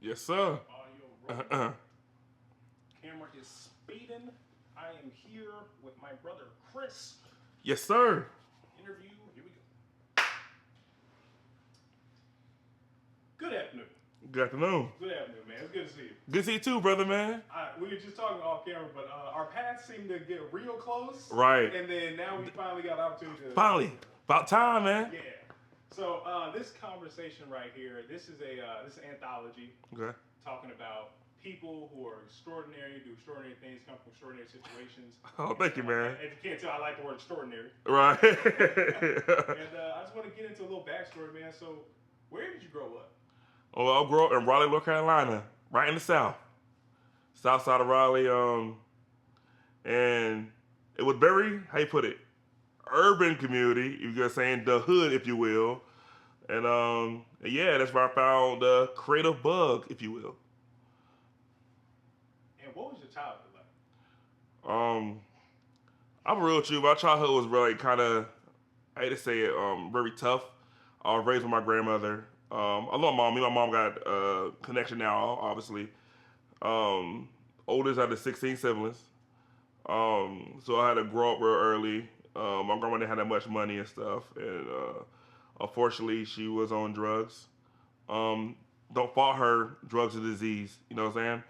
Yes, sir. Audio rolling. Camera is speeding. I am here with my brother Chris. Yes, sir. Interview. Here we go. Good afternoon. Good afternoon. Good afternoon, man. It's good to see you. Good to see you too, brother, man. We were just talking off camera, but our paths seem to get real close. Right. And then now we finally got the opportunity to. Finally. About time, man. Yeah. So this conversation right here, this is an anthology. Okay. Talking about people who are extraordinary, do extraordinary things, come from extraordinary situations. Oh, thank you, man. If you can't tell, I like the word extraordinary. Right. And I just want to get into a little backstory, man. So, where did you grow up? Oh, I grew up in Raleigh, North Carolina, right in the South. South side of Raleigh, and it was very, how you put it, urban community, you're saying the hood, if you will. And yeah, that's where I found the creative bug, if you will. And what was your childhood like? I'm real with you. My childhood was really kind of, I hate to say it, very tough. I was raised with my grandmother. I love mom. Me and my mom got a connection now, obviously. Oldest out of 16 siblings. So I had to grow up real early. My grandma didn't have that much money and stuff, and unfortunately, she was on drugs. Don't fault her. Drugs is a disease. You know what I'm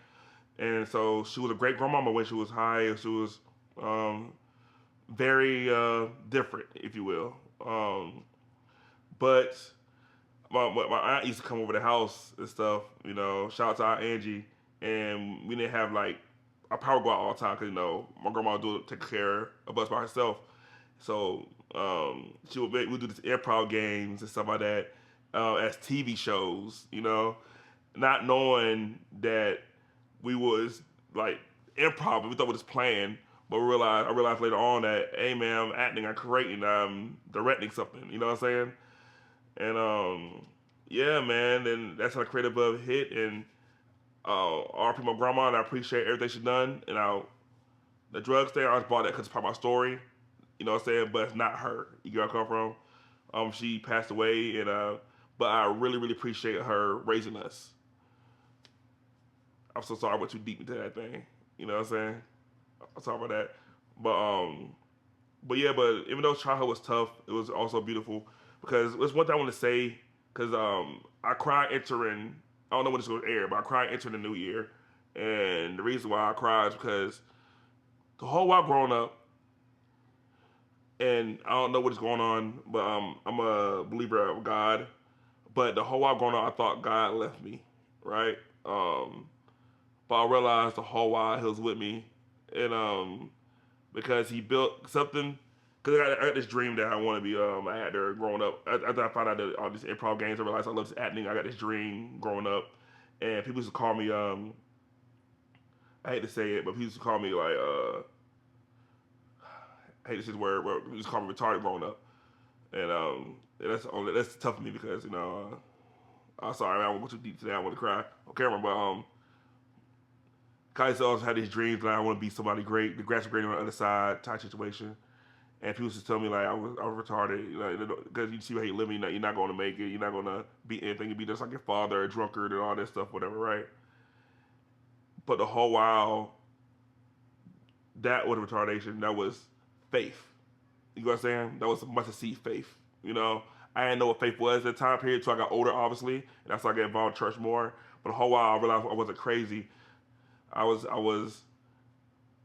saying? And so she was a great grandmama when she was high. She was very different, if you will. But my aunt used to come over the house and stuff. You know, shout out to Aunt Angie, and we didn't have like our power go out all the time because my grandma would take care of us by herself. So we do these improv games and stuff like that as TV shows. Not knowing that we was like improv. We thought we was playing, but I realized later on that, hey man, I'm acting, I'm creating, I'm directing something. You know what I'm saying? And yeah, man, and that's how the creative bug hit. And RP my grandma, and I appreciate everything she's done. And the drugs thing, I just bought that because it's part of my story. You know what I'm saying? But it's not her. You get where I come from? She passed away, and but I really, really appreciate her raising us. I'm so sorry I went too deep into that thing. You know what I'm saying? I'm sorry about that. But yeah, but even though childhood was tough, it was also beautiful because there's one thing I want to say because I cried entering. I don't know when this going to air, but I cried entering the new year, and the reason why I cried is because the whole while growing up, and I don't know what is going on, but I'm a believer of God. But the whole while growing up, I thought God left me, right? But I realized the whole while He was with me, and because He built something. Because I got this dream that I want to be an actor growing up. After I found out that all these improv games, I realized I love this acting. I got this dream growing up, and people used to call me. I hate to say it, but people used to call me like. I hate to say the word, but people used to call me retarded growing up, and that's tough for me because I'm sorry, man, I won't go too deep today. I want to cry on camera, but Kai always had these dreams that I want to be somebody great, the grass is greener on the other side type situation. And people used to tell me like I was retarded, because you see how you living, you're not going to make it, you're not going to be anything, you be just like your father, a drunkard, and all that stuff, whatever, right? But the whole while, that was retardation. That was faith. You know what I'm saying? That was a mustard seed faith. I didn't know what faith was at the time period until I got older, obviously, and that's why I got involved in church more. But the whole while, I realized I wasn't crazy. I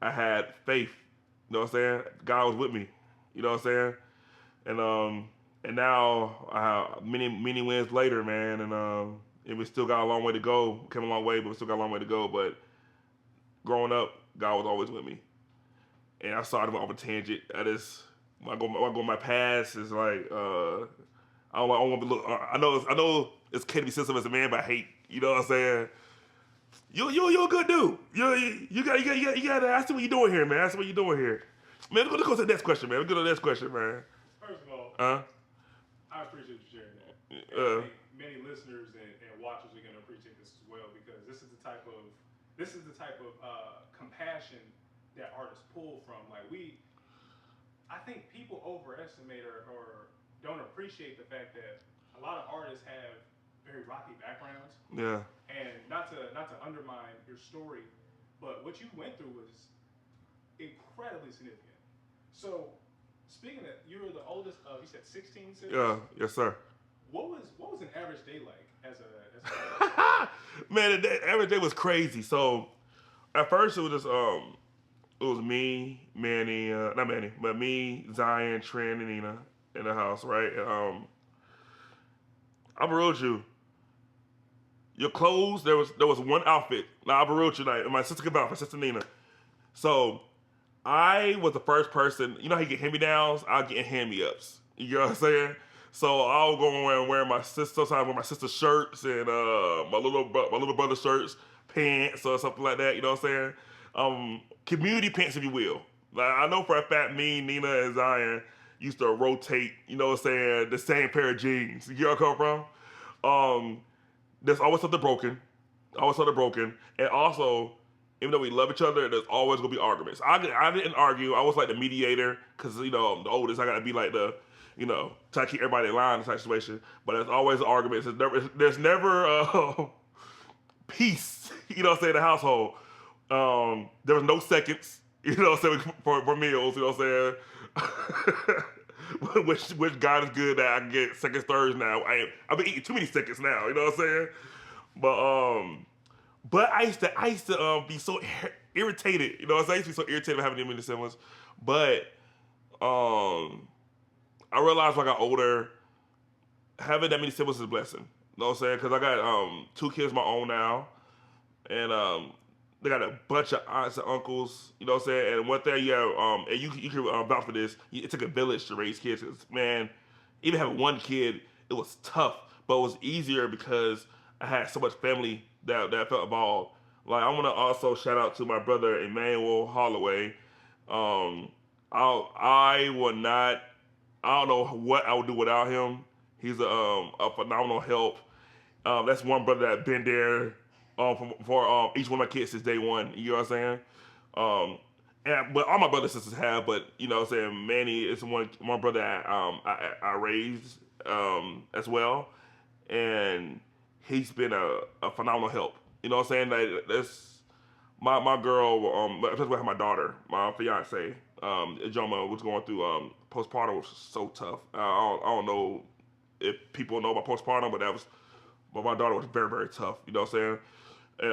had faith. You know what I'm saying? God was with me. You know what I'm saying? And now many wins later, man, and we still got a long way to go. Came a long way, but we still got a long way to go. But growing up, God was always with me. And I started off a tangent. When I go my past is like I don't want to look. I know it's okay to be sensitive as a man, but I hate. You know what I'm saying? You're a good dude. You got. I see what you're doing here, man. I see what you're doing here. Man, let's go to the next question, man. Let's go to the next question, man. First of all, I appreciate you sharing that. I think many listeners and watchers are going to appreciate this as well because this is the type of compassion that artists pull from. I think people overestimate or don't appreciate the fact that a lot of artists have very rocky backgrounds. Yeah. And not not to undermine your story, but what you went through was incredibly significant. So, speaking of, you were the oldest of, you said 16 Yeah, siblings. yes, sir. What was an average day like as a father? Man, every day was crazy. So at first it was just it was me, Manny, not Manny, but me, Zion, Trent, and Nina in the house, right? And, I'm real with you. Your clothes, there was one outfit. Now I'm real with you, like my sister came out, my sister Nina. So I was the first person. You know how you get hand me downs? I'll get hand me ups. You know what I'm saying? So I'll go around wearing my sister, sometimes wear my sister's shirts and my little brother's shirts, pants or something like that. You know what I'm saying? Community pants, if you will. Like I know for a fact, me, Nina, and Zion used to rotate. You know what I'm saying? The same pair of jeans. You know where I come from? There's always something broken. Always something broken. And also, even though we love each other, there's always gonna be arguments. I didn't argue. I was like the mediator because I'm the oldest. I gotta be like the, try to keep everybody in line in type situation. But there's always arguments. There's never peace. You know what I'm saying? In the household. There was no seconds. You know what I'm saying for meals. You know what I'm saying? which God is good that I can get seconds, thirds now. I've been eating too many seconds now. You know what I'm saying? But I used to be so irritated. You know what I'm saying? I used to be so irritated having them in the siblings. But I realized when I got older, having that many siblings is a blessing. You know what I'm saying? Because I got two kids of my own now, and they got a bunch of aunts and uncles. You know what I'm saying? And one thing, and you can vouch for this. It took a village to raise kids. 'Cause, man, even having one kid, it was tough, but it was easier because I had so much family that felt involved. Like I want to also shout out to my brother Emmanuel Holloway. I would not. I don't know what I would do without him. He's a phenomenal help. That's one brother that's been there for each one of my kids since day one. You know what I'm saying? But all my brothers and sisters have. But you know what I'm saying? Manny is one brother I raised as well, and he's been a phenomenal help. You know what I'm saying? Like, that's my girl, especially with my daughter, my fiance, Joma, was going through postpartum, which was so tough. I don't know if people know about postpartum, but my daughter was very, very tough. You know what I'm saying? And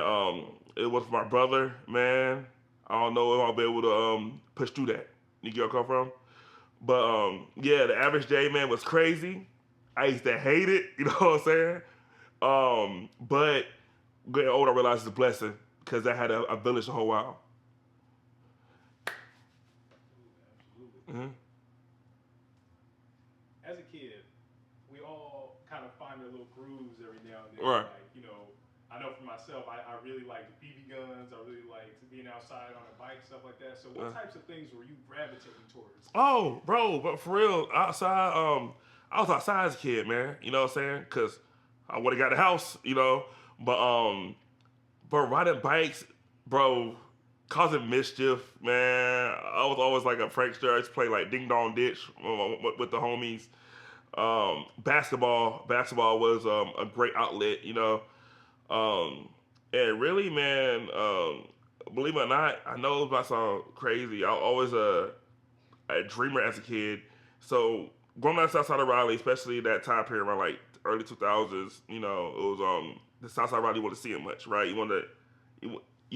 it was my brother, man. I don't know if I'll be able to push through that. You get where I come from? But yeah, the average day, man, was crazy. I used to hate it. You know what I'm saying? But getting older, I realized it's a blessing because I had a village the whole while. Absolutely. Mm-hmm. As a kid, we all kind of find our little grooves every now and then. Right. Like, I know for myself, I really liked BB guns. I really liked being outside on a bike, stuff like that. So, what types of things were you gravitating towards? Oh, bro, but for real, outside, I was outside as a kid, man. You know what I'm saying? Cause I would have got the house, but riding bikes, bro, causing mischief, man. I was always like a prankster. I used to play like Ding Dong Ditch with the homies. Basketball was a great outlet, and really, man, believe it or not, I know it might sound crazy. I was always a dreamer as a kid. So growing up outside of Raleigh, especially that time period around like early 2000s, it was the Southside Raleigh, you want to see it much, right? You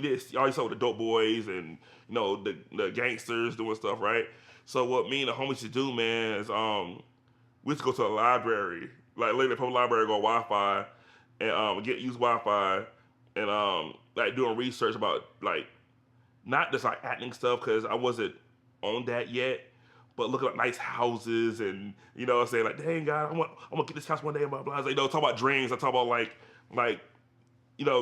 did all you saw with the dope boys and the gangsters doing stuff, right? So what me and the homies used to do, man, is we used to go to the library, like literally from the library, go Wi-Fi and use Wi-Fi and like doing research about like not just like acting stuff because I wasn't on that yet, but looking at nice houses and what I'm saying, like, dang God, I'm gonna get this house one day, blah blah. Like, talk about dreams. I talk about like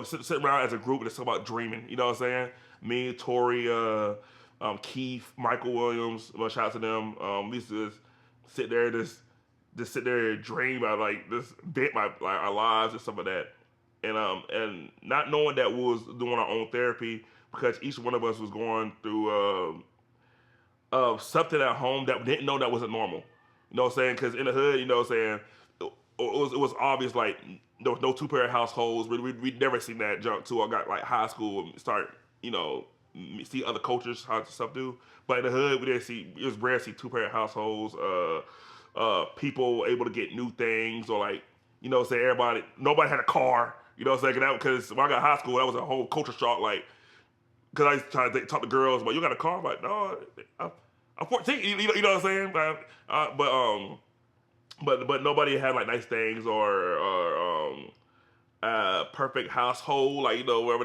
sitting around as a group and just talk about dreaming. You know what I'm saying? Me, Tori, Keith, Michael Williams. Well, shout out to them. We used to just sit there, just sit there and dream about like this bit like our lives and stuff like that. And not knowing that we was doing our own therapy because each one of us was going through something at home that we didn't know that wasn't normal. You know what I'm saying? Because in the hood, you know what I'm saying, it was obvious like there was no two parent households. We never seen that junk too. I got like high school and start see other cultures how stuff do. But in the hood we didn't see. It was rare to see two parent households. People able to get new things or like say nobody had a car. Saying that because when I got high school that was a whole culture shock. Like because I used to try to talk to girls, but you got a car? I'm like no, I'm 14. You know what I'm saying? But nobody had like nice things or perfect household, like wherever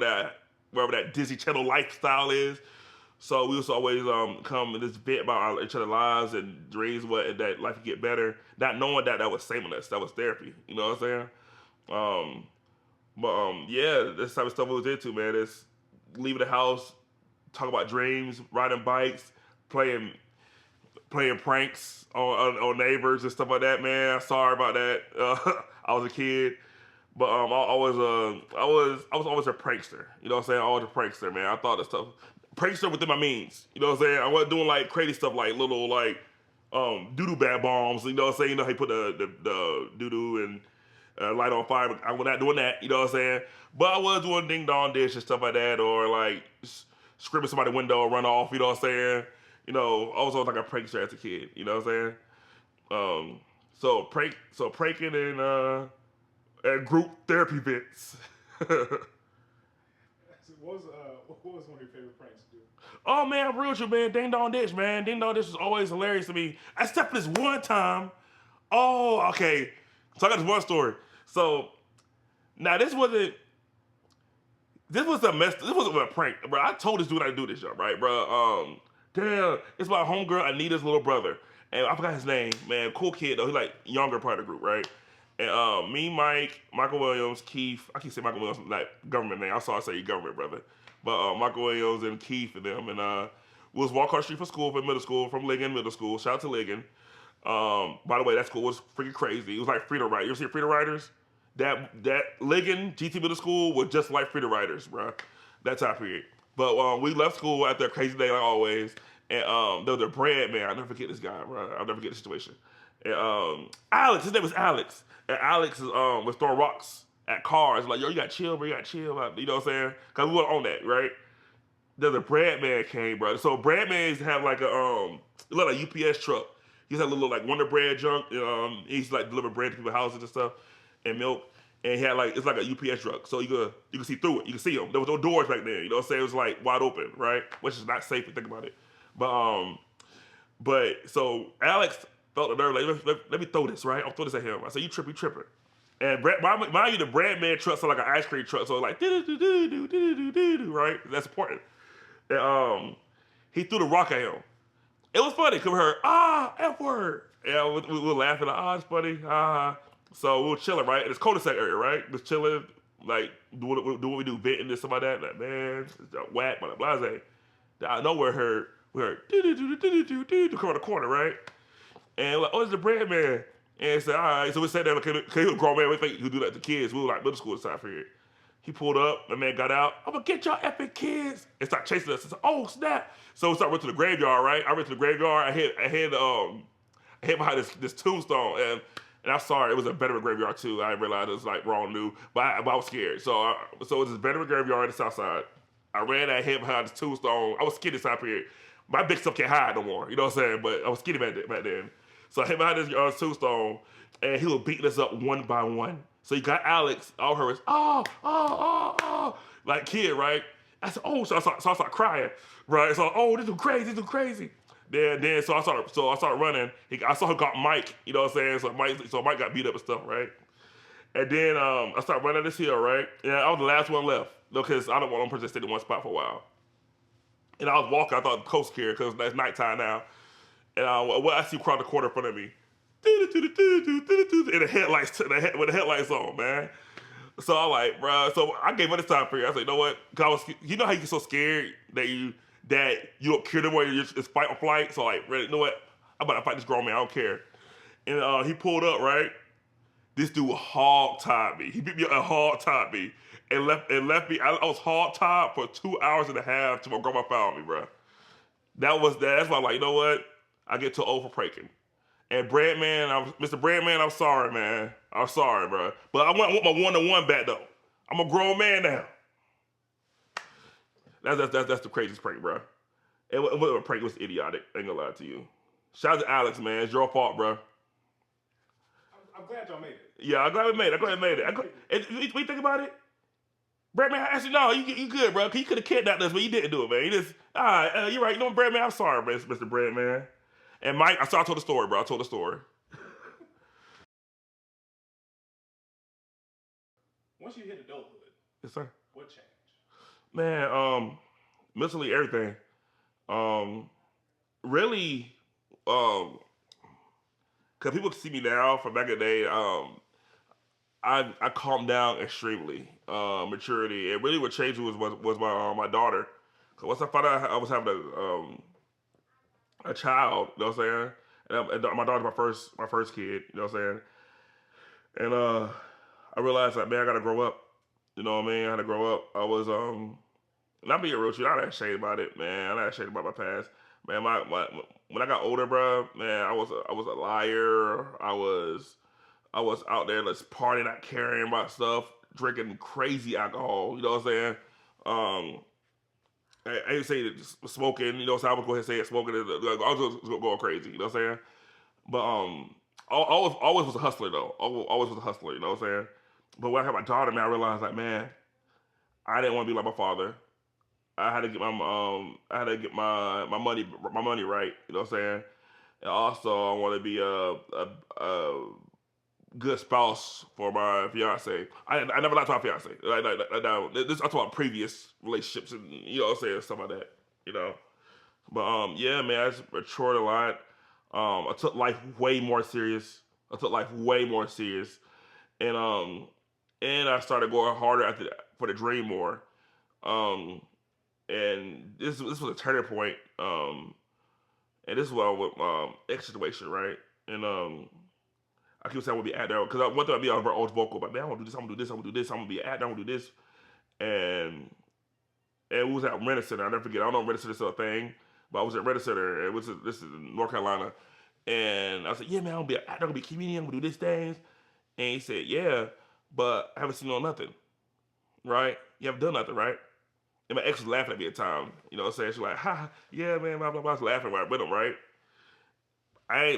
that Disney Channel lifestyle is. So we used to always come in this bit about each other's lives and dreams, what that life could get better. Not knowing that was sameness, that was therapy. You know what I'm saying? Yeah, this type of stuff we was into, man. It's leaving the house, talk about dreams, riding bikes, playing pranks on neighbors and stuff like that, man. Sorry about that. I was a kid, but I was always a prankster. You know what I'm saying? Always a prankster, man. I thought that stuff prankster within my means. You know what I'm saying? I wasn't doing like crazy stuff like little like doo-doo bad bombs. You know what I'm saying? You know how you put the doo-doo and light on fire. I was not doing that. You know what I'm saying? But I was doing ding dong dish and stuff like that, or like screaming somebody's window or run off. You know what I'm saying? I was always like a prankster as a kid. You know what I'm saying? So pranking and group therapy bits. What was one of your favorite pranks to do? Oh man, I'm real with you, man. Ding dong dish, man. Ding dong dish was always hilarious to me. Except for this one time. Oh, okay. So I got this one story. So now this wasn't a prank, bro. I told this dude I do this, y'all, right, bro? Damn, it's my homegirl Anita's little brother, and I forgot his name, man. Cool kid though. He like younger part of the group, right? And me, Michael Williams, Keith. I keep saying Michael Williams like government name. I saw I say government brother, but Michael Williams and Keith and them, and we was walking across the street from school, from middle school, from Ligon Middle School. Shout out to Ligon. By the way, that school was freaking crazy. It was like Frida Riders. You ever see Frida Riders? That Ligon GT Middle School was just like Frida Riders, bro. That time period. But we left school after a crazy day like always, and there was a bread man. I'll never forget this guy, bro. I'll never forget the situation. And Alex, his name was Alex, and Alex was throwing rocks at cars. Like, yo, you got chill, bro. You got chill. You know what I'm saying? Cause we weren't on that, right? There's a bread man came, bro. So bread man used to have like a UPS truck. He used to have a little like Wonder Bread junk. He used to like deliver bread to people's houses and stuff and milk. And he had like it's like a UPS truck, so you can see through it. You can see them. There was no doors back then. You know what I'm saying? It was like wide open, right? Which is not safe to think about it. But so Alex felt the nerve like let me throw this, right? I'll throw this at him. I said, you tripping. And mind you, the bread man truck sounded like an ice cream truck, so like right? That's important. And he threw the rock at him. It was funny because we heard F word. Yeah, we were laughing like it's funny. So we were chilling, right? In this cul-de-sac area, right? Just chilling, like do what we do, venting this, stuff like that. Like, man, whack, blah, blah, blah. Out of nowhere, we heard do come on the corner, right? And we're like, it's the bread man. And said, all right. So we sat there, because he was a grown man, we think he would do that to kids. We were like middle school this time period. He pulled up, the man got out. I'm gonna get y'all epic kids, and start chasing us. I said, oh snap! So we started running to the graveyard, right? I ran to the graveyard. I hid behind this tombstone, and I'm sorry, it was a veteran graveyard too. I didn't realize it was like wrong new, but I was scared. So it was this veteran graveyard in the south side. I ran that head behind this tombstone. I was skinny this time period. My big stuff can't hide no more. You know what I'm saying? But I was skinny back then. So I hid behind this tombstone, and he was beating us up one by one. So you got Alex, all her was, like kid, right? I said, so I started crying, right? So, this is crazy. Then so I started running. I saw him got Mike, you know what I'm saying? So Mike got beat up and stuff, right? And then I started running this hill, right? And I was the last one left, because I don't want one person to stay in one spot for a while. And I was walking, I thought the coast care, because it's nighttime now. And I see across the corner in front of me. And the headlights with the headlights on, man. So I'm like, bro. So I gave up this time period. I said, you know what? Cause you know how you get so scared that you don't care no more. It's fight or flight. So like, really, you know what? I'm about to fight this grown man. I don't care. And he pulled up, right? This dude hog-tied me. He beat me up and hog-tied me and left me. I was hog-tied for 2 hours and a half till my grandma found me, bro. That's why I'm like, you know what? I get too old for pranking. And Mr. Breadman, I'm sorry, man. I'm sorry, bro. But I want my one-on-one back though. I'm a grown man now. That's the craziest prank, bro. What prank was idiotic. Ain't gonna lie to you. Shout out to Alex, man. It's your fault, bro. I'm glad y'all made it. Yeah, I'm glad we made it. I'm glad we made it. And we think about it. Brad man, actually, no, you good, bro. You could have kidnapped us, but you didn't do it, man. You just, all right, you're right. You know, Brad man, I'm sorry, Mr. Brad man. And Mike, I told the story, bro. I told the story. Once you hit adulthood, Yes, sir. what changed? Man, mentally everything. Um, really, cause people see me now from back in the day. I calmed down extremely. Maturity. And really, what changed was my daughter. Cause once I found out I was having a child, you know what I'm saying, and my daughter's my first kid, you know what I'm saying, and I realized that man, I gotta grow up. You know what I mean? I had to grow up. I was not being real with you. I'm not ashamed about it, man. I'm not ashamed about my past, man. My when I got older, bro, man, I was a liar. I was out there just partying, not caring about stuff, drinking crazy alcohol. You know what I'm saying? Um, I didn't say that smoking. You know, so I would go ahead and say it. Smoking, I was just going crazy. You know what I'm saying? But always was a hustler though. Always was a hustler. You know what I'm saying? But when I had my daughter, man, I realized like, man, I didn't want to be like my father. I had to get my money right. You know what I'm saying? And also, I want to be a good spouse for my fiance. I never liked my fiance. This I talk about previous relationships and you know what I'm saying, stuff like that. You know. But yeah, man, I just matured a lot. I took life way more serious. I took life way more serious, and I started going harder for the dream more. Um, and this was a turning point. And this is what with X situation, right? And I keep saying I want to be actor because one thing I be always vocal, but man, I want to do this. I'm gonna do this. I'm gonna do this. I'm gonna be an actor. I'm gonna do this. And we was at Renner Center. I never forget. I don't know if Renner Center is still a thing, but I was at Renner Center. And this is in North Carolina. And I said, yeah, man, I'm gonna be an actor. I'm gonna be a comedian. I'm gonna do this things. And he said, yeah, but I haven't seen you on nothing, right? You haven't done nothing, right? And my ex was laughing at me at the time. You know what I'm saying? She's like, ha, yeah, man, blah, blah, blah. I was laughing right with him, right?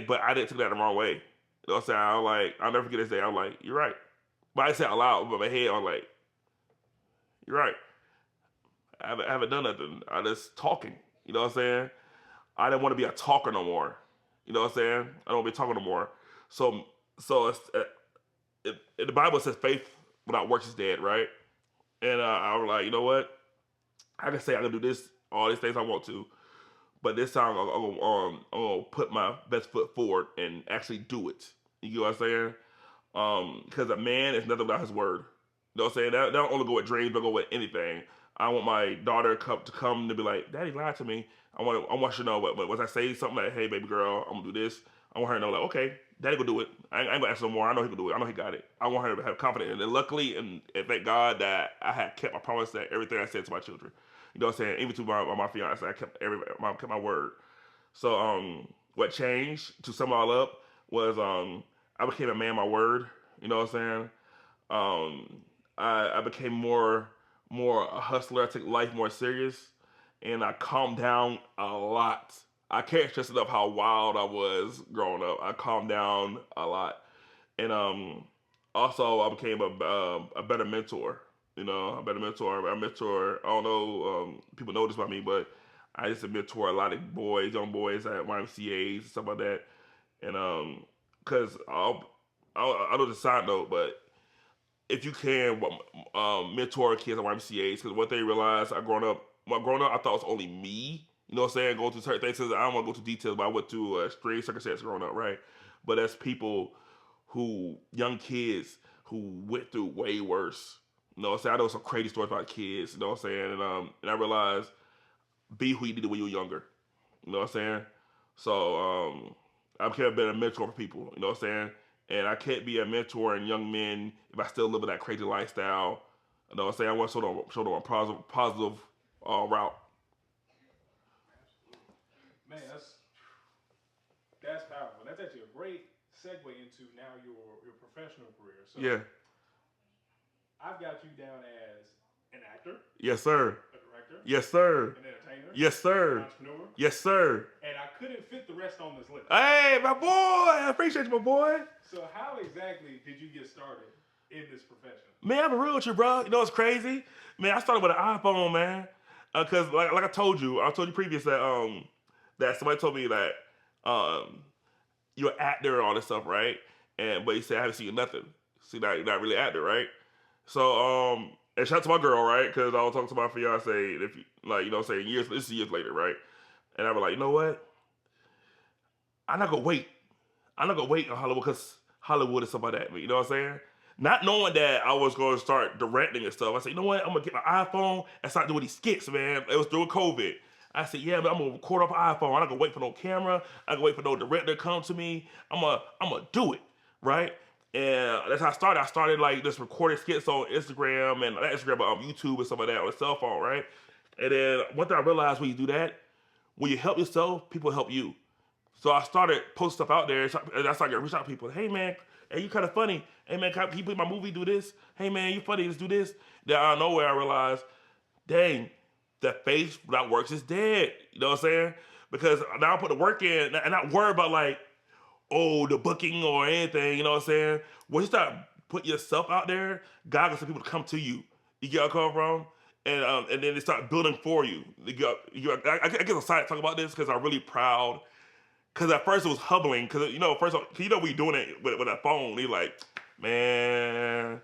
But I didn't take that the wrong way. You know what I'm saying? I was like, I'll never forget this day. I was like, you're right. But I said out loud, but my head, I was like, you're right. I haven't done nothing. I just talking. You know what I'm saying? I didn't want to be a talker no more. You know what I'm saying? I don't want to be talking no more. So the Bible says faith without works is dead, right? And I was like, you know what? I can say I can do this, all these things I want to, but this time I'm gonna put my best foot forward and actually do it. You know what I'm saying? Because a man is nothing without his word. You know what I'm saying? That don't only go with dreams, but go with anything. I want my daughter to come to be like, Daddy lied to me. I want you to know what once I say something like, hey baby girl, I'm gonna do this. I want her to know like, okay, Daddy gonna do it. I ain't gonna ask no more. I know he can do it. I know he got it. I want her to have confidence. And luckily, and thank God that I had kept my promise that everything I said to my children. You know what I'm saying? Even to my fiance, I kept my word. So what changed to sum it all up was I became a man of my word. You know what I'm saying? I became more a hustler. I took life more serious, and I calmed down a lot. I can't stress enough how wild I was growing up. I calmed down a lot, and also I became a better mentor. You know, a better mentor. I mentor. I don't know people know this about me, but I used to mentor a lot of boys, young boys at YMCA's and stuff like that. And because I know the side note, but if you can mentor kids at YMCA's, because what they realized, growing up, I thought it was only me. You know what I'm saying? Going through certain things. I don't want to go into details, but I went through strange circumstances growing up, right? But that's people young kids who went through way worse. You know what I'm saying? I know some crazy stories about kids. You know what I'm saying? And I realized be who you did when you were younger. You know what I'm saying? So I became a better mentor for people. You know what I'm saying? And I can't be a mentor in young men if I still live in that crazy lifestyle. You know what I'm saying? I want to show them a positive route. Man, that's powerful. That's actually a great segue into now your professional career. So Yeah. I've got you down as an actor, Yes, sir. a director, Yes, sir. an entertainer, Yes, an sir. entrepreneur, Yes, sir. and I couldn't fit the rest on this list. Hey, my boy. I appreciate you, my boy. So how exactly did you get started in this profession? Man, I'm real with you, bro. You know what's crazy? Man, I started with an iPhone, man. Cause like I told you previous that somebody told me that you're an actor and all this stuff, right? And but he said I haven't seen you nothing. See that you're not really an actor, right? So and shout out to my girl, right? Cause I was talking to my fiance, if you, like, you know, saying years, this is years later, right? And I was like, you know what? I'm not gonna wait. I'm not gonna wait on Hollywood because Hollywood is something like that. You know what I'm saying? Not knowing that I was gonna start directing and stuff. I said, you know what? I'm gonna get my iPhone and start doing these skits, man. It was during COVID. I said, yeah, but I'm gonna record off an iPhone. I'm not gonna wait for no camera. I'm gonna wait for no director to come to me. I'm gonna do it, right? And that's how I started. I started like just recording skits on Instagram and not Instagram, but on YouTube and stuff like that on a cell phone, right? And then one thing I realized when you do that, when you help yourself, people help you. So I started posting stuff out there, and I started reaching out to people. Hey man, hey, you kind of funny. Hey man, can you put my movie? Do this. Hey man, you funny. Let's do this. Then out of nowhere, I realized, dang, that face without works is dead. You know what I'm saying? Because now I put the work in, and not worry about like, oh, the booking or anything. You know what I'm saying? When you start putting yourself out there, God gets some people to come to you. You get where I come from? And then they start building for you. I get excited to talk about this because I'm really proud. Because at first it was humbling. Because, you know, first, you know, we doing it with a phone. He's like, man,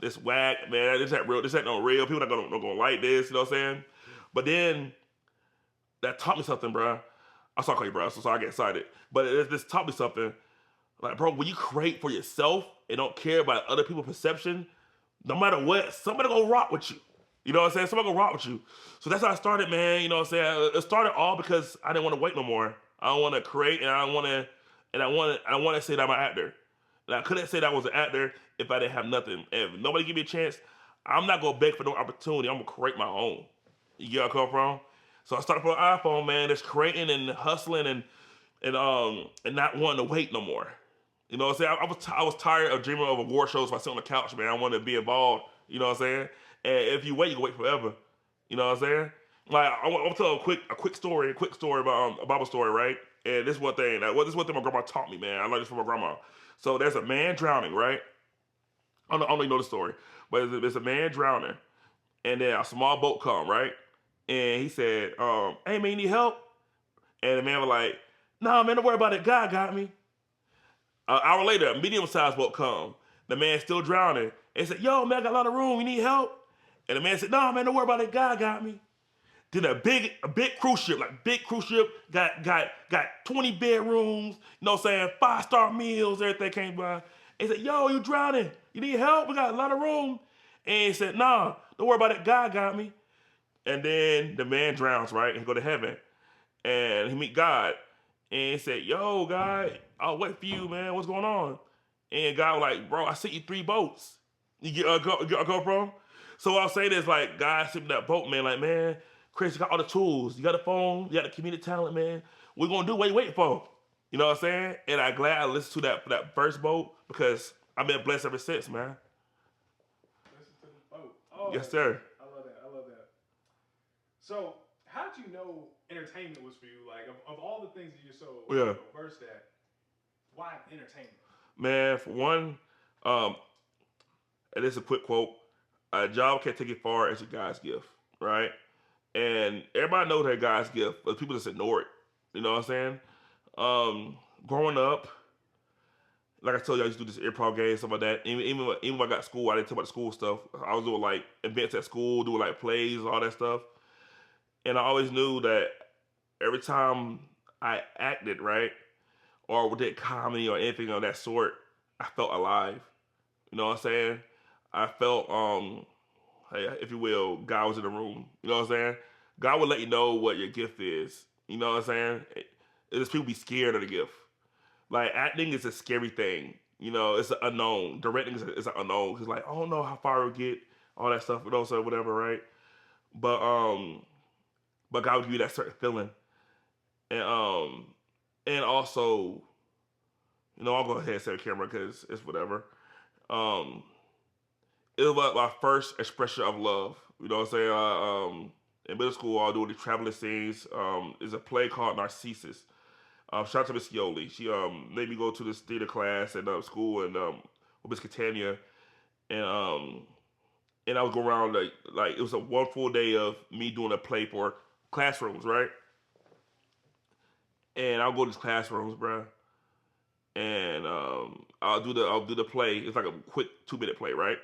this whack, man, this ain't real. This ain't no real. People not gonna like this. You know what I'm saying? But then that taught me something, bro. I saw you, bro. So I get excited. But this taught me something. Like, bro, when you create for yourself and don't care about other people's perception, no matter what, somebody gonna rock with you. You know what I'm saying? Somebody gonna rock with you. So that's how I started, man. You know what I'm saying? It started all because I didn't want to wait no more. I don't want to create, and I want to say that I'm an actor. And I couldn't say that I was an actor if I didn't have nothing. If nobody give me a chance, I'm not gonna beg for no opportunity. I'm gonna create my own. You get where I come from? So I started for an iPhone, man. Just creating and hustling and not wanting to wait no more. You know what I'm saying? I was tired of dreaming of award shows if I sit on the couch, man. I wanted to be involved. You know what I'm saying? And if you wait, you can wait forever. You know what I'm saying? Like I want to tell a quick story about a Bible story, right? And this one thing, this one thing my grandma taught me, man. I learned this from my grandma. So there's a man drowning, right? I don't even know the story, but there's a man drowning, and then a small boat come, right? And he said, "Hey man, you need help?" And the man was like, "Nah, man, don't worry about it. God got me." An hour later, a medium-sized boat come. The man still drowning. And said, "Yo, man, I got a lot of room. You need help?" And the man said, "No, man, don't worry about it. God got me." Then a big cruise ship, got 20 bedrooms, you know what I'm saying, 5-star meals, everything came by. And he said, "Yo, you drowning. You need help? We got a lot of room." And he said, "Nah, don't worry about it. God got me." And then the man drowns, right? And he go to heaven. And he meet God. And he said, "Yo, God, I'll wait for you, man. What's going on?" And God was like, "Bro, I sent you 3 boats." You get go from? So what I'll say is like, God sent me that boat, man. Like, man, Chris, you got all the tools. You got the phone. You got the community talent, man. We're going to do what you waiting for. You know what I'm saying? And I'm glad I listened to that first boat because I've been blessed ever since, man. Listen to the boat. Oh, Yes, sir. I love that. I love that. So, how did you know entertainment was for you? Like, of all the things that you're so Yeah. versed at, why entertainment? Man, for one, and this is a quick quote, a job can't take it far as a God's gift, right? And everybody knows that God's gift, but people just ignore it. You know what I'm saying? Growing up, like I told you, I used to do this improv game, stuff like that. Even when I got school, I didn't talk about the school stuff. I was doing like events at school, doing like plays, all that stuff. And I always knew that every time I acted, right, or did comedy or anything of that sort, I felt alive. You know what I'm saying? I felt, if you will, God was in the room. You know what I'm saying? God will let you know what your gift is. You know what I'm saying? It's people be scared of the gift. Like acting is a scary thing. You know, it's an unknown. Directing is an unknown. It's like, I don't know how far we get, all that stuff, so whatever, right? But God will give you that certain feeling, and also I'll go ahead and say camera because it's whatever. Um, it was like my first expression of love. You know what I'm saying? In middle school, I was doing the traveling scenes. There's a play called Narcissus. Shout out to Miss Yoli. She made me go to this theater class at school and with Miss Catania, and I was going around like it was a one full day of me doing a play for classrooms, right? And I'll go to these classrooms, bro, and I'll do the play. It's like a quick 2 minute play, right?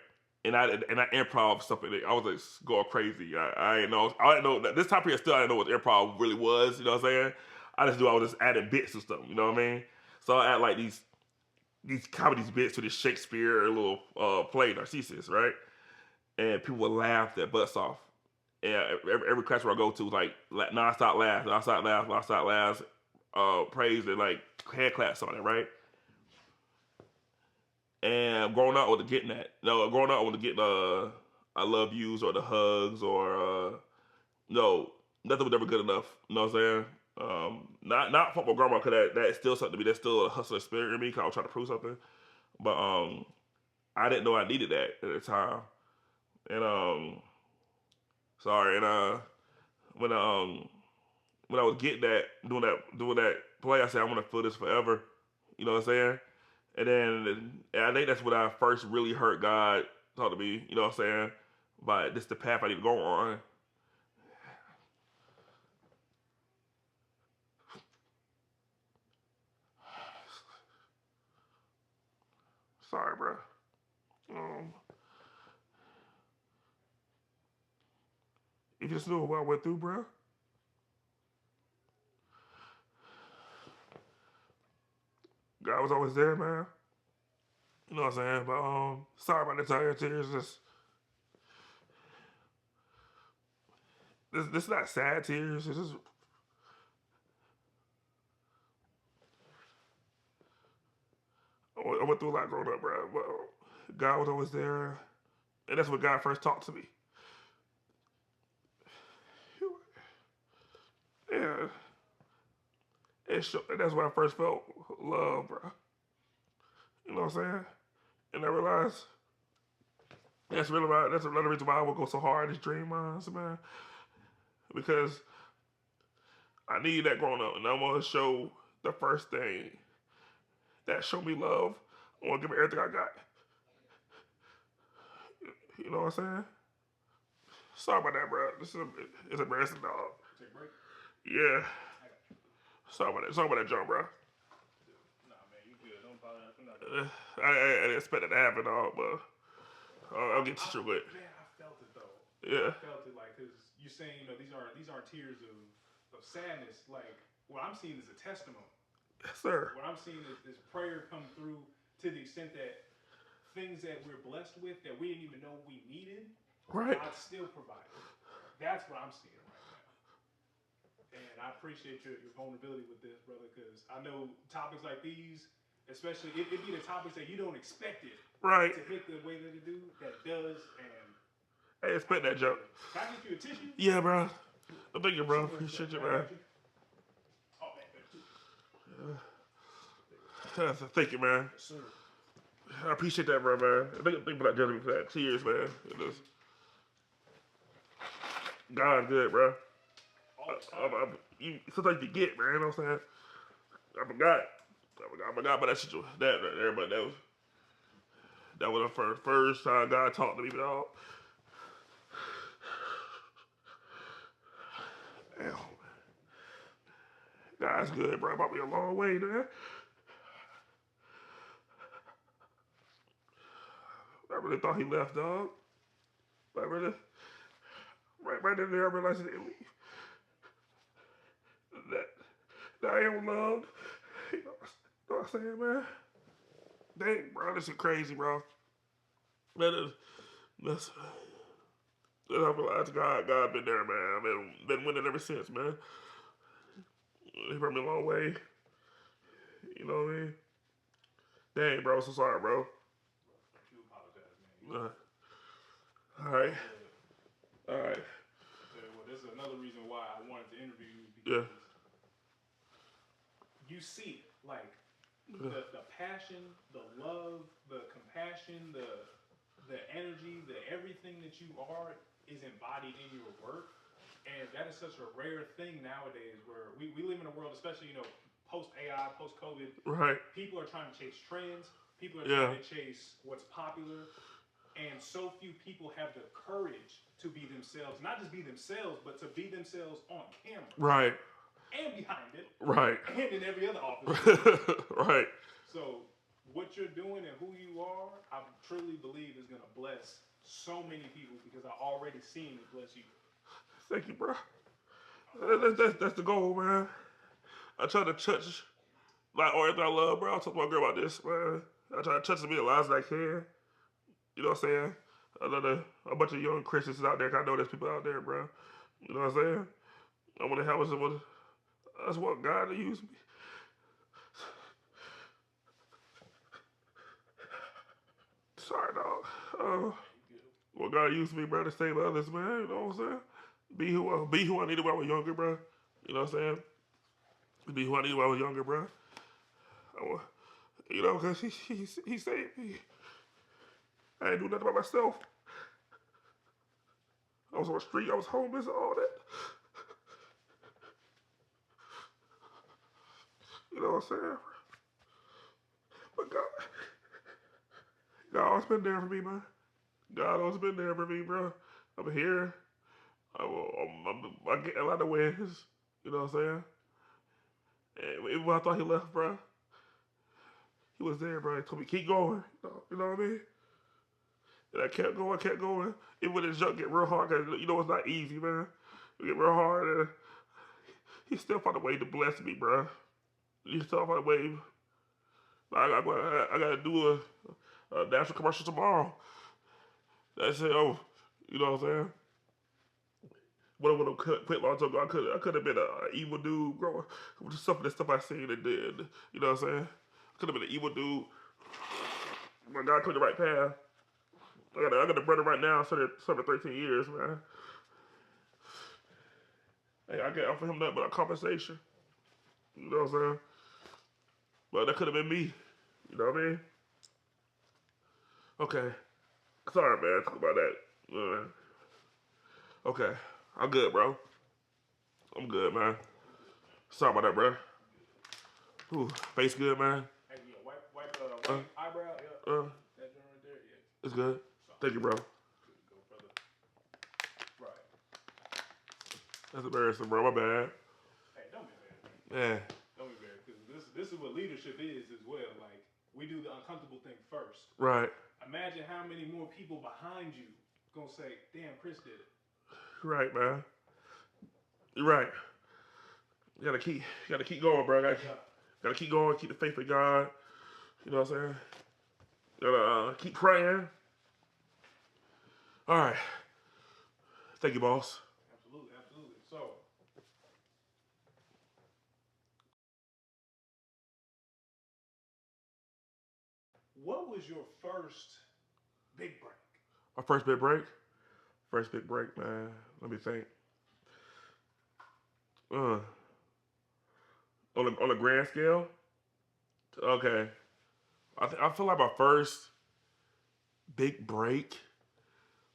And I improv stuff in it. I was like going crazy. I didn't know. I didn't know that this time period. Still, I didn't know what improv really was. You know what I'm saying? I just knew I was just adding bits and stuff. You know what I mean? So I add like these comedy bits to this Shakespeare little play Narcissus, right? And people would laugh their butts off. And every classroom I go to, like nonstop laughs, nonstop laughs, nonstop laughs, praise and like hand claps on it, right? And growing up, I wasn't getting that. No, growing up, I wasn't getting I love yous or the hugs or no, nothing was ever good enough. You know what I'm saying? Not from my grandma, cause that's still something to me. That's still a hustler spirit in me. Cause I was trying to prove something. But I didn't know I needed that at the time. And sorry. And when when I was getting that, doing that play, I said I want to feel this forever. You know what I'm saying? And I think that's when I first really heard God talk to me. You know what I'm saying? But this is the path I need to go on. Sorry, bro. Um, if you just knew what I went through, bro, God was always there, man. You know what I'm saying? But sorry about the tired tears. This is not sad tears. It's just I went through a lot growing up, bro. Well, God was always there, and that's when God first talked to me. Yeah, and that's when I first felt love, bro. You know what I'm saying? And I realized that's another reason why I would go so hard in these dream minds, man. Because I need that growing up, and I want to show the first thing that show me love. I want to give me everything I got. You know what I'm saying? Sorry about that, bro. It's embarrassing, dog. Take a break. Yeah. I got you. Sorry about that jump, bro. Nah, man, you good. Don't apologize for nothing. I didn't expect that to happen, dog, but I'll get you through it. Man, I felt it though. Yeah. I felt it like because you're saying these aren't tears of sadness. Like what I'm seeing is a testimony. Yes, sir. What I'm seeing is prayer come through to the extent that things that we're blessed with that we didn't even know we needed, Right. God still provided. That's what I'm seeing right now. And I appreciate your vulnerability with this, brother, because I know topics like these, especially it be the topics that you don't expect it Right. to hit the way that it do, that it does, and I didn't expect that jump. can I get you a tissue? Yeah, bro. Thank you, bro. Appreciate you, I man. got you. Oh man, Thank you, man. yes, sir. I appreciate that, bro, man. Thank you for that judging me for that. Cheers, man. God good, bro. All the time. Sometimes you forget, man. You know what I'm saying? I forgot. I forgot about that situation. That right there, but that was the first time God talked to me, dog. Damn. God's good, bro. Brought me a long way, man. I really thought he left, dog. I really, right in there, I realized he didn't leave. That, that I am loved. You know what I'm saying, man? Dang, bro, this is crazy, bro. That is, that's, I realized God been there, man. I've been winning ever since, man. He brought me a long way. You know what I mean? Dang, bro, so sorry, bro. You apologize, man. All right, all right. Well, this is another reason why I wanted to interview you Yeah, because you see it. Like the passion, the love, the compassion, the energy, the everything that you are is embodied in your work. And that is such a rare thing nowadays where we live in a world, especially, post AI, post COVID, Right. people are trying to chase trends, people are Yeah. trying to chase what's popular, and so few people have the courage to be themselves, not just be themselves, but to be themselves on camera Right. and behind it Right. and in every other office space. Right. So what you're doing and who you are, I truly believe is gonna bless so many people because I already seen it bless you. Thank you, bro. I've already seen That's the goal, man. I try to touch like all everything I love, bro. I talk to my girl about this, man. I try to touch as many lives as I can. You know what I'm saying? Another a bunch of young Christians out there. 'Cause I know there's people out there, bro. You know what I'm saying? I want to help someone. That's what God to use me. Sorry, dog. What God used me, bro, to save others, man. You know what I'm saying? Be who I needed when I was younger, bro. You know what I'm saying? Be who I needed when I was younger, bro. You know, cause he saved me. I ain't do nothing by myself. I was on the street. I was homeless, all that. You know what I'm saying? But God always been there for me, man. God always been there for me, bro. I'm here. I get a lot of wins. You know what I'm saying? And even when I thought he left, bro, he was there, bro. He told me keep going. You know what I mean? And I kept going, kept going. Even when the junk get real hard, cause you know it's not easy, man. It get real hard, and he still found a way to bless me, bro. He still found a way. I gotta do a national commercial tomorrow. That's it. Oh, you know what I'm saying? When I would have quit long time ago, I could have been an evil dude growing with some of the stuff I seen and did. You know what I'm saying? I could have been an evil dude. My God put the right path. I got a brother right now, 13 years, man. Hey, I can't offer him nothing but a compensation. You know what I'm saying? But that could have been me. You know what I mean? Okay. Sorry, man. Talk about that. Okay. I'm good, bro. I'm good, man. You good, man. Sorry about that, bro. You good. Ooh, face good, man. Hey, yeah, wipe Uh, eyebrow. Yeah, uh, that joint right there. Yeah. it's good. So, Thank you, bro. good to go, brother. Right. That's embarrassing, bro. My bad. Hey, don't be bad, man. Yeah. Don't be bad, because this is what leadership is as well. Like, we do the uncomfortable thing first. Right. Imagine how many more people behind you gonna say, "Damn, Chris did it." Right, man. You're right. You gotta keep going, bro. Yeah. Gotta keep going. Keep the faith in God. You know what I'm saying? Gotta keep praying. All right. Thank you, boss. Absolutely, absolutely. So, what was your first big break? My first big break. First big break, man. Let me think. Uh, on a grand scale. Okay. I feel like my first big break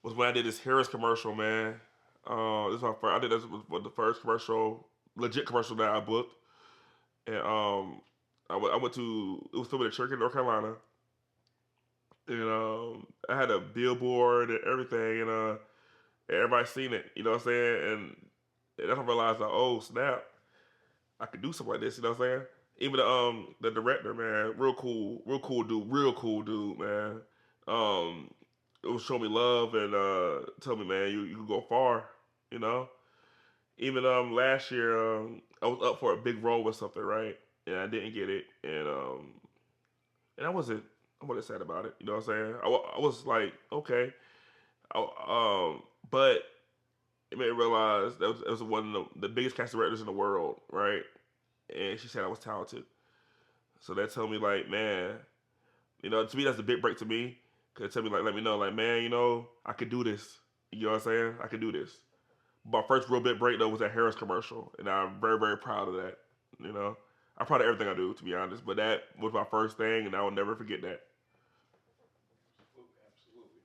was when I did this Harris commercial, man. This is my first. I did this was the first commercial, legit commercial that I booked, and I went to it was filmed in Cherokee, North Carolina, and I had a billboard and everything, and everybody seen it. You know what I'm saying? And that's when I realized, like, oh snap, I could do something like this. You know what I'm saying? Even the director, man, real cool dude, man. Um, it was showing me love and told me, man, you can go far. You know. Even last year, I was up for a big role with something, right? And I didn't get it, and I wasn't sad about it. You know what I'm saying? I was like, okay, but it made me realize that was one of the biggest cast directors in the world, right? And she said I was talented. So that told me like, man, you know, to me that's a big break to me. Cause it tell me like, let me know, like, man, you know, I could do this. You know what I'm saying? I could do this. My first real big break though was that Harris commercial, and I'm very very proud of that. You know, I'm proud of everything I do, to be honest. But that was my first thing, and I will never forget that. Absolutely, absolutely.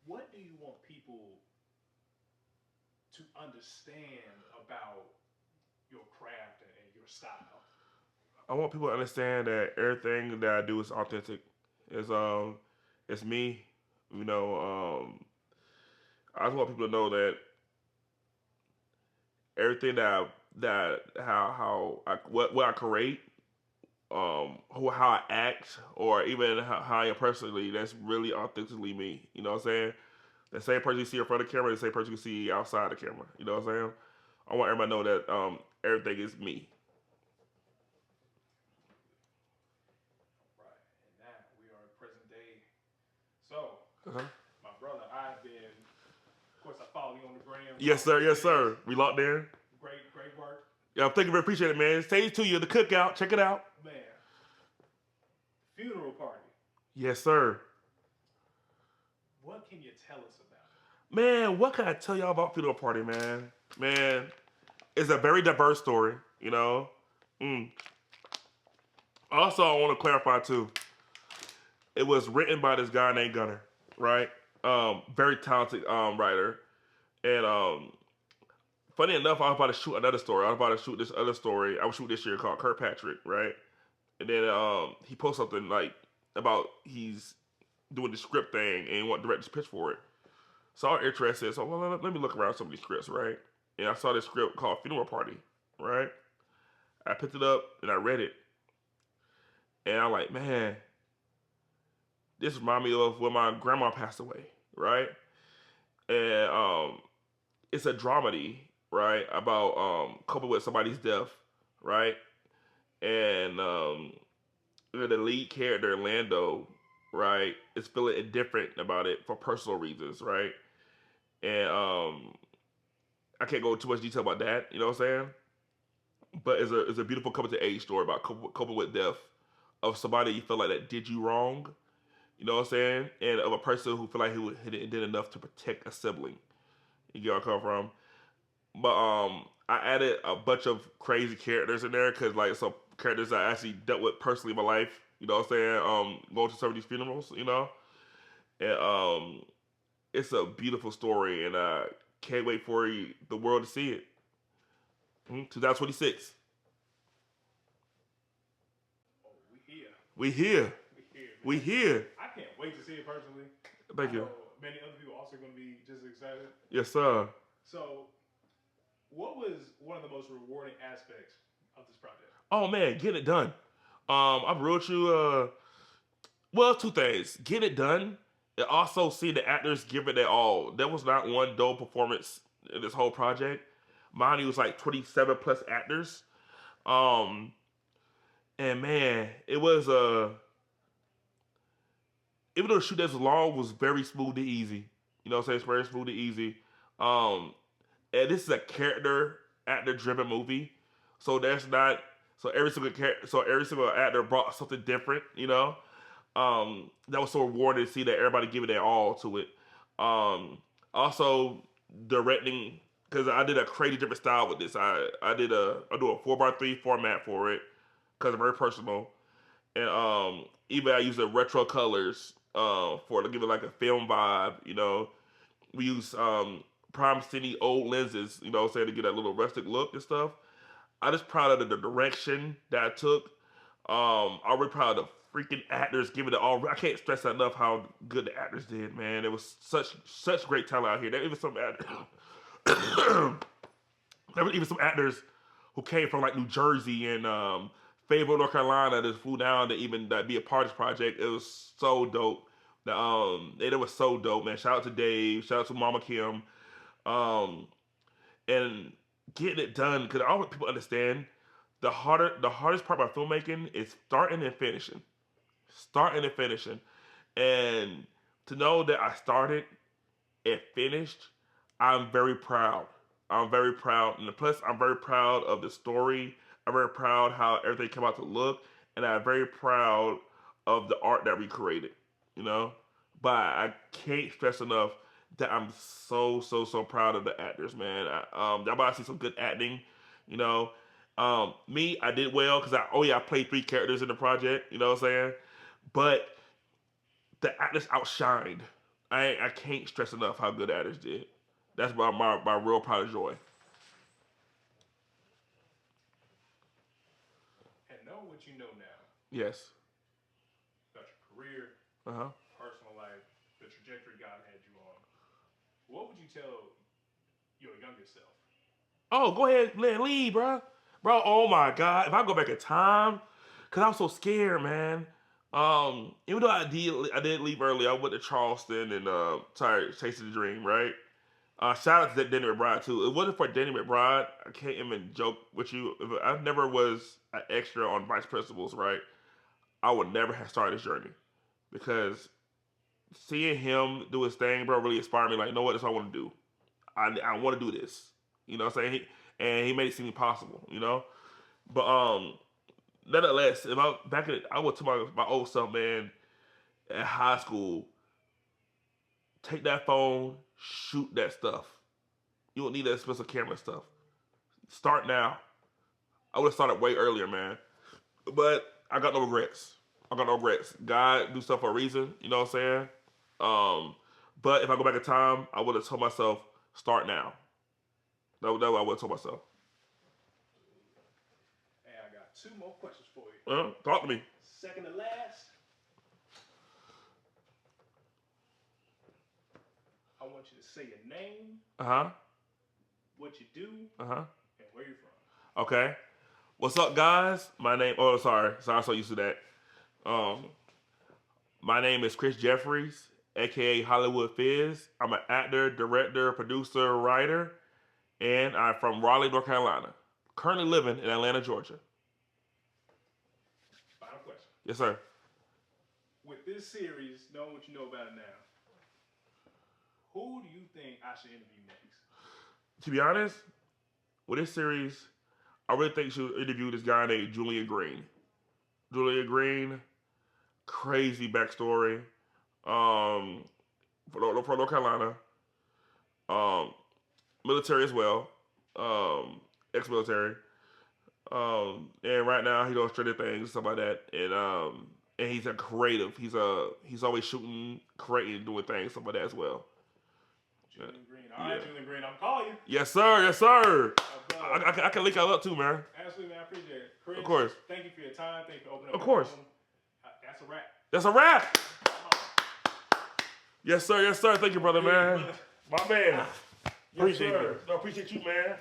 What do you want people to understand about your craft and your style? I want people to understand that everything that I do is authentic. It's it's me. You know, I just want people to know that everything that how I what I create, how I act, or even how I am personally, that's really authentically me. You know what I'm saying? The same person you see in front of the camera, the same person you see outside the camera. You know what I'm saying? I want everybody to know that everything is me. Right. And now we are at present day. So, Uh-huh. my brother, I've been, of course, I follow you on the gram, Yes, follow sir. your Yes, page. sir. We locked in. Great, great work. Yeah, thank you very appreciate it, man. Stage to you, the cookout. Check it out. Man, funeral party. Yes, sir. What can you tell us about it? Man, what can I tell y'all about funeral party, man? Man, it's a very diverse story. You know. Mm. Also, I want to clarify too. It was written by this guy named Gunner, right? Very talented writer. And funny enough, I was about to shoot another story. I was about to shoot this other story. I was shooting this year called Kirkpatrick, right? And then he posted something like about he's doing the script thing and he want director's pitch for it. So I was interested. So well, let me look around some of these scripts, right? And I saw this script called Funeral Party, right? I picked it up and I read it, and I'm like, man, this reminds me of when my grandma passed away, right? And it's a dramedy, right, about coping with somebody's death, right? And the lead character Lando, right, is feeling indifferent about it for personal reasons, right? And I can't go into too much detail about that, you know what I'm saying? But it's a beautiful coming to age story about coping with death of somebody you feel like that did you wrong, you know what I'm saying, and of a person who feel like he did enough to protect a sibling. You get where I come from? But I added a bunch of crazy characters in there because like some characters I actually dealt with personally in my life. You know what I'm saying? Going to some of these funerals, you know, and it's a beautiful story, and I can't wait for the world to see it. 2026, Oh, we here. we here, We here, we man. here. I can't wait to see it personally. Thank I you. know many other people also going to be just excited. Yes, sir. So, what was one of the most rewarding aspects of this project? Oh man, get it done. I wrote you. Well, two things: get it done, and also see the actors give it their all. There was not one dull performance in this whole project. Mine was like 27 plus actors. Um, and man, it was even though the shoot that was long, was very smooth and easy. You know what I'm saying? It's very smooth and easy. Um, and this is a character actor driven movie, so there's not so every single actor brought something different. You know, that was so rewarding to see that everybody giving their all to it. Also directing because I did a crazy different style with this. I do a 4x3 format for it because it's very personal, and even I use the retro colors for to give it like a film vibe. You know, we use Prime City old lenses. You know, what I'm saying, to get that little rustic look and stuff. I just proud of the direction that I took. I'm really proud of the freaking actors giving it all. I can't stress enough how good the actors did, man. There was such great talent out here. There even some actors, there was even some actors who came from like New Jersey and Fayetteville, North Carolina, that flew down to even be a part of this project. It was so dope. It was so dope, man. Shout out to Dave. Shout out to Mama Kim. Um, and getting it done because I want people to understand the hardest part about filmmaking is starting and finishing, and to know that I started and finished, I'm very proud. I'm very proud, and plus I'm very proud of the story. I'm very proud how everything came out to look, and I'm very proud of the art that we created. You know, but I can't stress enough. that I'm so proud of the actors, man. I'm about to see some good acting. You know, me, I did well because I played 3 characters in the project. You know what I'm saying? But the actors outshined. I can't stress enough how good the actors did. That's my real pride of joy. And know what you know now Yes. about your career, Uh huh. personal life, the trajectory God had you on. What would you tell your younger self? Oh, go ahead, leave, bro. Bro, oh my God. If I go back in time, cause I was so scared, man. Even though I did leave early. I went to Charleston and tired chasing the dream, right? Shout out to Danny McBride too. If it wasn't for Danny McBride, I can't even joke with you. If I never was an extra on Vice Principals, right? I would never have started this journey because seeing him do his thing, bro, really inspired me. Like, you know what? That's what I want to do. I want to do this. You know what I'm saying? And he made it seem possible. You know, but nonetheless, if I back in, I would tell my old self, man, at high school, take that phone, shoot that stuff. You don't need that expensive camera stuff. Start now. I would have started way earlier, man. But I got no regrets. I got no regrets. God do stuff for a reason. You know what I'm saying? Um, but if I go back in time, I would have told myself, start now. That's what I would have told myself. Hey, I got 2 more questions for you. Talk to me. Second to last, I want you to say your name, Uh huh. what you do, Uh huh. and where you're from. Okay. What's up, guys? My name. Oh, sorry. I'm so used to that. Um, my name is Chris Jeffries, aka Hollywood Fizz. I'm an actor, director, producer, writer, and I'm from Raleigh, North Carolina. Currently living in Atlanta, Georgia. Final question. Yes, sir. With this series, knowing what you know about it now, who do you think I should interview next? To be honest, with this series, I really think you should interview this guy named Julian Green. Julian Green, crazy backstory. Um, from North Carolina. Um, military as well. Ex-military. And right now he does Stranger Things, stuff like that. And he's a creative. He's always shooting, creating, doing things, stuff like that as well. Julian Green. All right, Julian Green, I'm calling you. Yes, sir. Yes, sir. I can link y'all up too, man. Absolutely, man. I appreciate it. Chris, Of course. Thank you for your time. Thank you for opening up Of your course. phone. That's a wrap. That's a wrap. Yes, sir. Yes, sir. Thank you, brother, man. My man. Appreciate you. No, appreciate you, man.